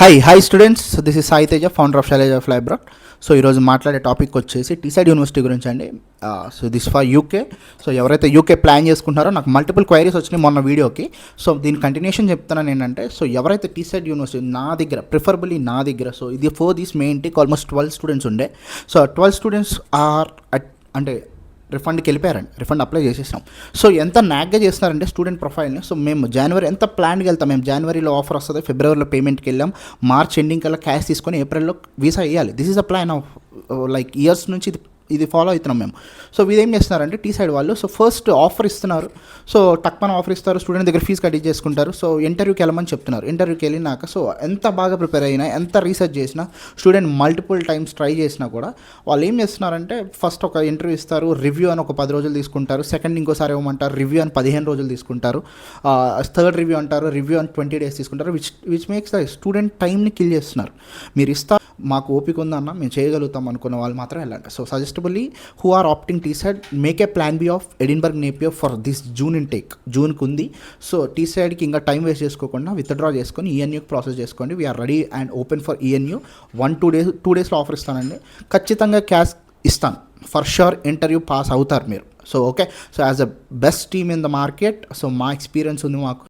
Hi students, this is Sai Teja, founder of శైలేజ్ of లైబ్రాడ్. So ఈరోజు మాట్లాడే టాపిక్ వచ్చేసి టీసైడ్ యూనివర్సిటీ గురించి అండి. So this for UK. So ఎవరైతే యూకే ప్లాన్ చేసుకుంటారో, నాకు మల్టిపుల్ క్వైరీస్ వచ్చినాయి మొన్న వీడియోకి. సో దీని కంటిన్యూషన్ చెప్తున్నాను ఏంటంటే, సో ఎవరైతే టీసైడ్ యూనివర్సిటీ నా దగ్గర ప్రిఫరబుల్లీ నా దగ్గర, సో ఇది for this main take almost 12 students ఉండే. సో 12 స్టూడెంట్స్ ఆర్ అంటే రిఫండ్కి వెళ్ళిపోయారండి, రిఫండ్ అప్లై చేసేసాం. సో ఎంత నాగ్గా చేస్తున్నారంటే స్టూడెంట్ ప్రొఫైల్ని. సో మేము జనవరి ఎంత ప్లాన్కి వెళ్తాం, మేము జనవరిలో ఆఫర్ వస్తుంది, ఫిబ్రవరిలో పేమెంట్కి వెళ్ళాం, మార్చ్ ఎండింగ్ కల్లా క్యాష్ తీసుకొని ఏప్రిల్లో వీసా వేయాలి. This is a plan of like years నుంచి ఇది ఫాలో అవుతున్నాం మేము. సో వీళ్ళు ఏం చేస్తున్నారంటే టీ సైడ్ వాళ్ళు, సో ఫస్ట్ ఆఫర్ ఇస్తున్నారు. సో టక్మన్ ఆఫర్ ఇస్తారు, స్టూడెంట్ దగ్గర ఫీజు కట్టి చేసుకుంటారు. సో ఇంటర్వ్యూకి వెళ్ళమని చెప్తున్నారు. ఇంటర్వ్యూకి వెళ్ళినాక సో ఎంత బాగా ప్రిపేర్ అయినా, ఎంత రీసెర్చ్ చేసినా, స్టూడెంట్ మల్టిపుల్ టైమ్స్ ట్రై చేసినా కూడా వాళ్ళు ఏం చేస్తున్నారంటే, ఫస్ట్ ఒక ఇంటర్వ్యూ ఇస్తారు, రివ్యూ అని ఒక 10 రోజులు తీసుకుంటారు, సెకండ్ ఇంకోసారి ఇవ్వమంటారు, రివ్యూ అని 15 రోజులు తీసుకుంటారు, థర్డ్ రివ్యూ అంటారు, రివ్యూ అని 20 days తీసుకుంటారు, విచ్ మేక్స్ ద స్టూడెంట్ టైంని కిల్ చేస్తున్నారు. మీరు ఇస్తారు, మాకు ఓపిక ఉందన్న, మేము చేయగలుగుతాం అనుకున్న వాళ్ళు మాత్రం వెళ్ళండి. So suggestibly who are opting Teesside, make a plan B of Edinburgh Napier for this June intake. జూన్కి ఉంది. సో టీసైడ్కి ఇంకా టైం వేస్ట్ చేసుకోకుండా విత్డ్రా చేసుకొని ఈఎన్యూకి ప్రాసెస్ చేసుకోండి. We're ready and open for ENU. 2 daysలో ఆఫర్ ఇస్తానండి. ఖచ్చితంగా క్యాష్ ఇస్తాను, ఫర్ షూర్. ఇంటర్వ్యూ పాస్ అవుతారు మీరు. So okay. So as a best team in the market, so మా ఎక్స్పీరియన్స్ ఉంది మాకు.